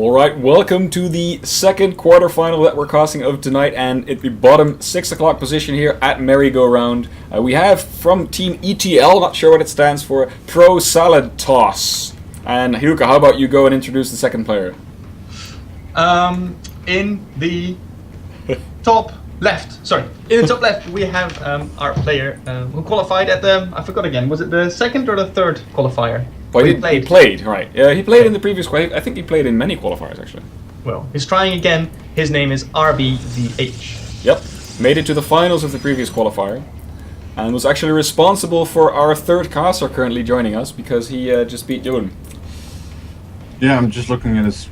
Alright, welcome to the second quarterfinal that we're casting of tonight, and at the bottom 6 o'clock position here at Merry-Go-Round. We have from Team ETL, not sure what it stands for, prosaladtoss. And Hiruka, how about you go and introduce the second player? In the top left, we have our player who qualified at the, I forgot again, was it the second or the third qualifier? Well, he played, right. He played in the previous qualifier. I think he played in many qualifiers, actually. Well, he's trying again. His name is Rbvh. Yep, made it to the finals of the previous qualifier. And was actually responsible for our third caster currently joining us, because he just beat Joden. Yeah, I'm just looking at his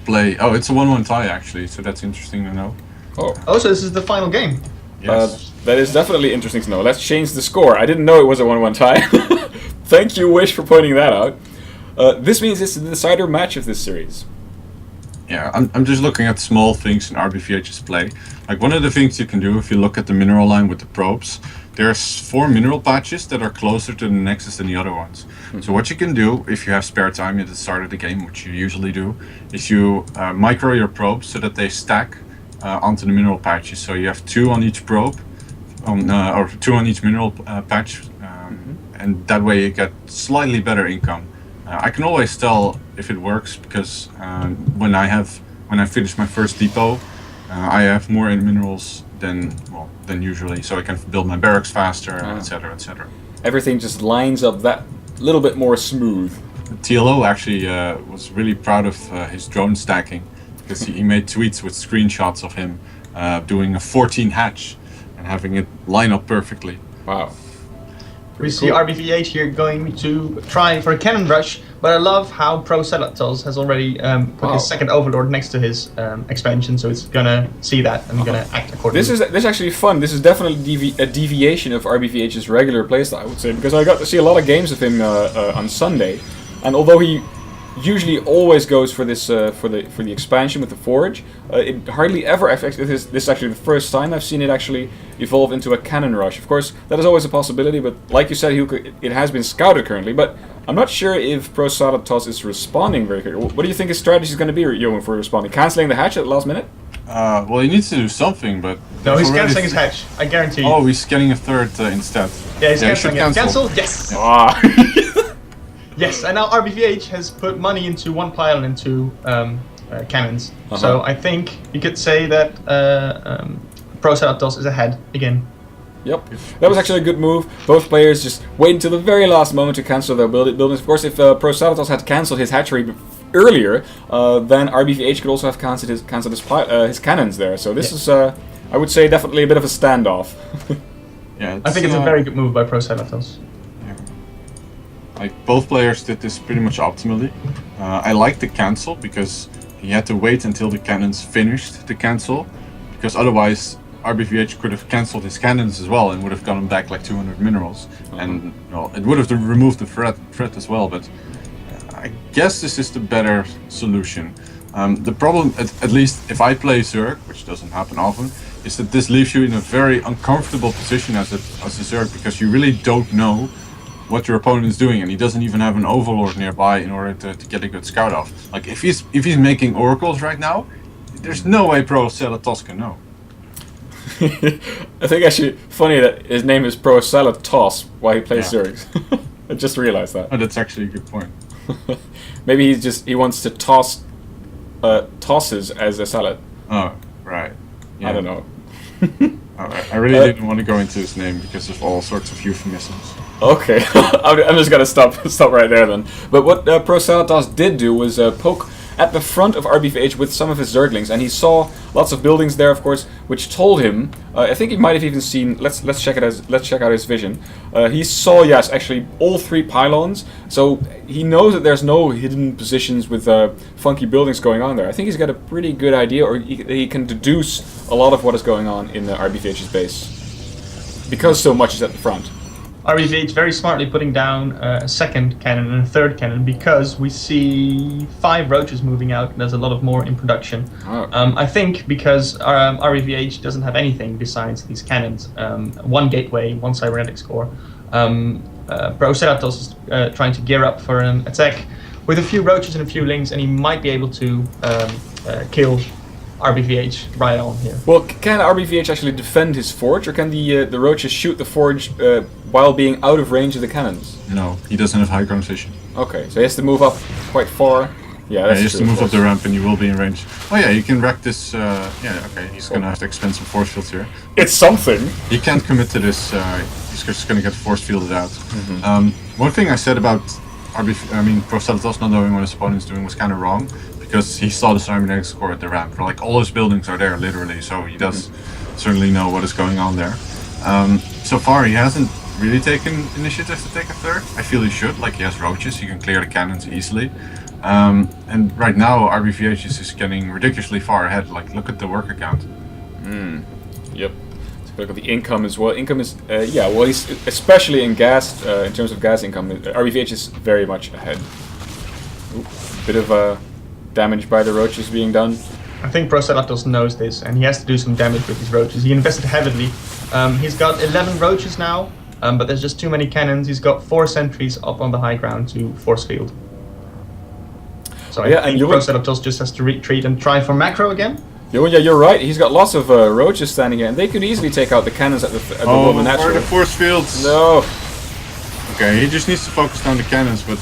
play. Oh, it's a 1-1 tie, actually, so that's interesting to know. Oh, so this is the final game? Yes. That is definitely interesting to know. Let's change the score. I didn't know it was a 1-1 tie. Thank you, Wish, for pointing that out. This means it's the decider match of this series. Yeah, I'm just looking at small things in Rbvh's play. Like, one of the things you can do if you look at the mineral line with the probes, there's 4 mineral patches that are closer to the nexus than the other ones. So what you can do, if you have spare time at the start of the game, which you usually do, is you micro your probes so that they stack onto the mineral patches. So you have 2 on each probe, or 2 on each mineral patch, and that way you get slightly better income. I can always tell if it works because when I finish my first depot, I have more minerals than usually, so I can build my barracks faster, etc., etc. Everything just lines up that little bit more smooth. TLO actually was really proud of his drone stacking because he made tweets with screenshots of him doing a 14 hatch and having it line up perfectly. Wow. We see Rbvh here going to try for a cannon rush, but I love how prosaladtoss has already put his second overlord next to his expansion, so it's gonna see that and gonna act accordingly. This is actually fun. This is definitely a deviation of Rbvh's regular playstyle, I would say, because I got to see a lot of games of him on Sunday, and although he usually always goes for this for the expansion with the forge, it hardly ever affects. This is actually the first time I've seen it actually evolve into a cannon rush. Of course, that is always a possibility, but like you said, it has been scouted currently. But I'm not sure if prosaladtoss is responding very quickly. What do you think his strategy is going to be, Johan, for responding? Canceling the hatch at the last minute? Well, he needs to do something, but no, he's cancelling his hatch. I guarantee you. Oh, he's getting a third instead. Yeah, he's cancelling it. Cancel? Yes. Yes, and now Rbvh has put money into one pile and into cannons. So I think you could say that prosaladtoss is ahead again. Yep, that was actually a good move. Both players just wait until the very last moment to cancel their buildings. Of course, if prosaladtoss had cancelled his hatchery earlier, then Rbvh could also have cancelled his cannons there. So this is, I would say, definitely a bit of a standoff. Yeah, I think it's a very good move by prosaladtoss. Like, both players did this pretty much optimally. I like the cancel because he had to wait until the cannons finished the cancel, because otherwise Rbvh could have cancelled his cannons as well and would have gotten back like 200 minerals, and well, it would have removed the threat as well. But I guess this is the better solution. The problem, at least if I play Zerg, which doesn't happen often, is that this leaves you in a very uncomfortable position as a Zerg, because you really don't know what your opponent is doing, and he doesn't even have an overlord nearby in order to get a good scout off. Like, if he's making oracles right now, there's no way prosaladtoss can know. I think actually funny that his name is prosaladtoss while he plays Zergs. I just realized that. Oh, that's actually a good point. Maybe he wants to toss tosses as a salad. Oh, right. Yeah. I don't know. I really didn't want to go into his name because of all sorts of euphemisms. Okay, I'm just gonna stop right there then. But what prosaladtoss did do was poke at the front of Rbvh with some of his Zerglings, and he saw lots of buildings there, of course, which told him. I think he might have even seen. Let's check out his vision. He saw, yes, actually all 3 pylons. So he knows that there's no hidden positions with funky buildings going on there. I think he's got a pretty good idea, or he can deduce a lot of what is going on in the Rbvh's base, because so much is at the front. Rbvh very smartly putting down a second cannon and a third cannon, because we see 5 roaches moving out. There's a lot of more in production. I think because Rbvh doesn't have anything besides these cannons, 1 gateway, 1 cybernetics core. Prosaladtoss is trying to gear up for an attack with a few roaches and a few lings, and he might be able to kill Rbvh right on here. Well, can Rbvh actually defend his forge, or can the roaches shoot the forge while being out of range of the cannons? No, he doesn't have high ground vision. Okay, so he has to move up quite far. Yeah, that's he has true, to move of up the course. ramp and you will be in range. Oh yeah, you can wreck this. Yeah, okay, he's gonna have to expend some force fields here. It's something. He can't commit to this. He's just gonna get force fielded out. One thing I said about prosaladtoss not knowing what his opponent's doing was kind of wrong, because he saw the cybernetic score at the ramp. Like, all his buildings are there literally, so he does certainly know what is going on there. So far he hasn't really taken initiative to take a third. I feel he should. Like, he has roaches, he can clear the cannons easily. And right now Rbvh is just getting ridiculously far ahead. Like, look at the worker count. Yep. Let's look at the income as well. Income is, yeah, well, he's especially in gas, in terms of gas income, Rbvh is very much ahead. Ooh, bit of damage by the roaches being done. I think prosaladtoss knows this, and he has to do some damage with his roaches. He invested heavily. He's got 11 roaches now, but there's just too many cannons. He's got 4 sentries up on the high ground to force field. So Yeah, I and think you will- prosaladtoss just has to retreat and try for macro again. Yeah, you're right. He's got lots of roaches standing here, and they could easily take out the cannons at the Oh, the where are the natural. force fields? No. Okay, he just needs to focus down the cannons, but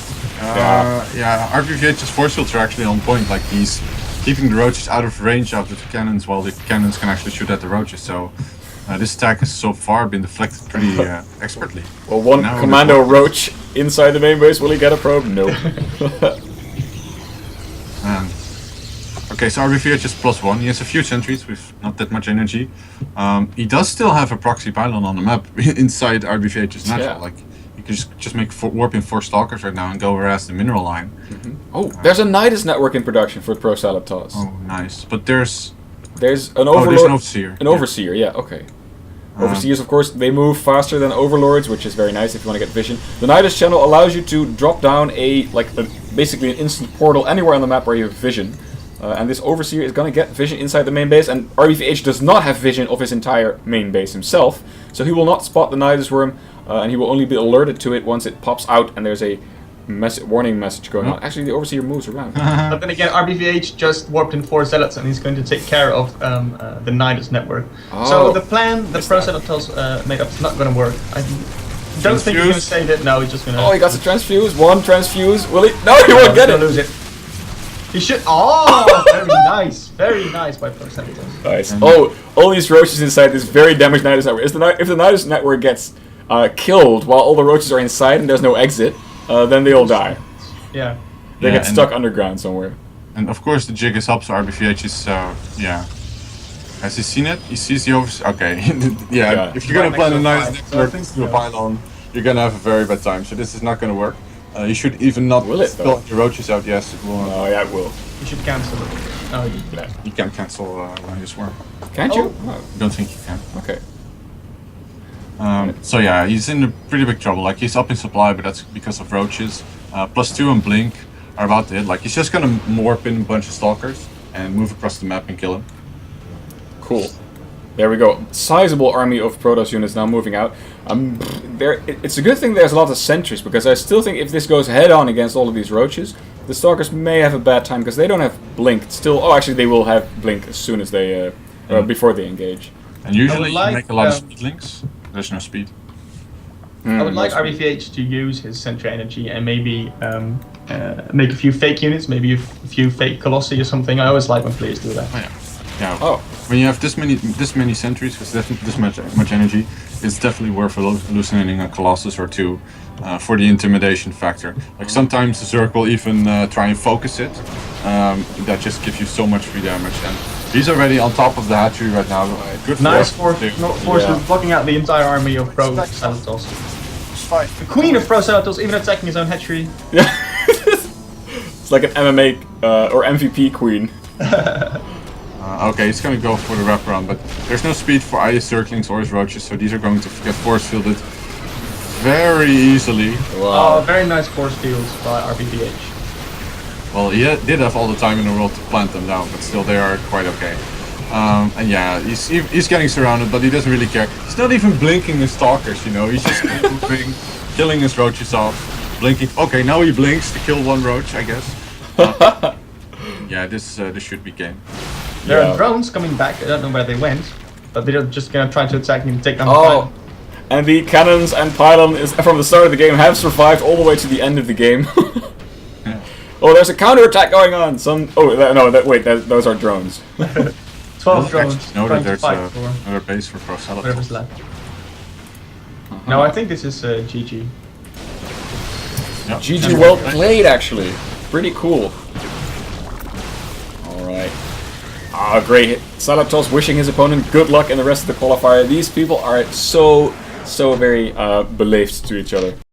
yeah, Rbvh's force fields are actually on point. Like, he's keeping the roaches out of range of the cannons, while the cannons can actually shoot at the roaches. So this attack has so far been deflected pretty expertly. Well, one Now commando there's- roach inside the main base. Will he get a probe? No. Okay, so Rbvh is +1. He has a few sentries with not that much energy. He does still have a proxy pylon on the map inside Rbvh's natural. Yeah. Like, you can just make warp in 4 stalkers right now and go harass the mineral line. Oh, there's a Nidus network in production for prosaladtoss. Oh, nice. But there's There's an there's overlord. an overseer. An overseer, yeah, okay. Overseers, of course, they move faster than overlords, which is very nice if you want to get vision. The Nidus channel allows you to drop down basically an instant portal anywhere on the map where you have vision. And this overseer is going to get vision inside the main base, and Rbvh does not have vision of his entire main base himself, so he will not spot the Nidus worm, and he will only be alerted to it once it pops out and there's a warning message going on. Actually, the overseer moves around. But then again, Rbvh just warped in 4 zealots, and he's going to take care of the Nidus network. So the plan that prosaladtoss made up is not going to work. I don't think he's going to save it. No, he's just going to. Oh, he got the transfuse. One transfuse. Will he? No, he won't get it. Lose it. He should. Oh, very nice by prosaladtoss. Nice. Oh, all these roaches inside this very damaged Nidus network. If the Nidus network gets killed while all the roaches are inside and there's no exit, then they all die. Yeah. They get stuck underground somewhere. And of course the jig is up, so Rbvh is, yeah. Has he seen it? He sees the overseer. Okay, yeah, if you're gonna plan a nice network to a pylon, you're gonna have a very bad time, so this is not gonna work. You should even not Will it, spell your roaches out. Yes, it will. Oh, yeah, it will. You should cancel it. No, you did. You can't cancel Linus Worm. Can't you? Oh, Don't think you can. okay. So yeah, he's in a pretty big trouble. Like, he's up in supply, but that's because of roaches. +2 and Blink are about to hit. Like, he's just gonna warp in a bunch of stalkers and move across the map and kill him. Cool. There we go. Sizable army of Protoss units now moving out. It's a good thing there's a lot of sentries, because I still think if this goes head on against all of these roaches, the Stalkers may have a bad time, because they don't have Blink. Still, oh, actually they will have Blink as soon as they, before they engage. And usually like, you make a lot of speed links. There's no speed. I would like Rbvh to use his sentry energy and maybe make a few fake units, maybe a few fake Colossi or something. I always like when players do that. Oh yeah. Yeah. Oh. When you have this many sentries with this much energy, it's definitely worth hallucinating a Colossus or two for the intimidation factor. Like, sometimes the Zerg will even try and focus it. That just gives you so much free damage. And he's already on top of the hatchery right now. Good Nice force. force blocking out the entire army of prosaladtoss. The queen of prosaladtoss even attacking his own hatchery. Yeah. It's like an MMA or MVP queen. Okay, he's gonna go for the wraparound, but there's no speed for either Zerglings or his roaches, so these are going to get force fielded very easily. Oh, very nice force fields by Rbvh. Well, he did have all the time in the world to plant them down, but still they are quite okay. And yeah, he's getting surrounded, but he doesn't really care. He's not even blinking his stalkers, you know. He's just moving, killing his roaches off. Blinking. Okay, now he blinks to kill one roach, I guess. Yeah, this should be game. There Yeah. are drones coming back. I don't know where they went, but they're just gonna try to attack me and take down the Oh, pylon. and the cannons and pylon is from the start of the game have survived all the way to the end of the game. Yeah. Oh, there's a counterattack going on. Wait, those are drones. 12 drones Actually, know trying that to there's fight for another base for whatever's prosaladtoss. left. No, I think this is GG. Yeah. GG, well played, actually. Pretty cool. Alright. Ah, great. Salatos wishing his opponent good luck in the rest of the qualifier. These people are so very believed to each other.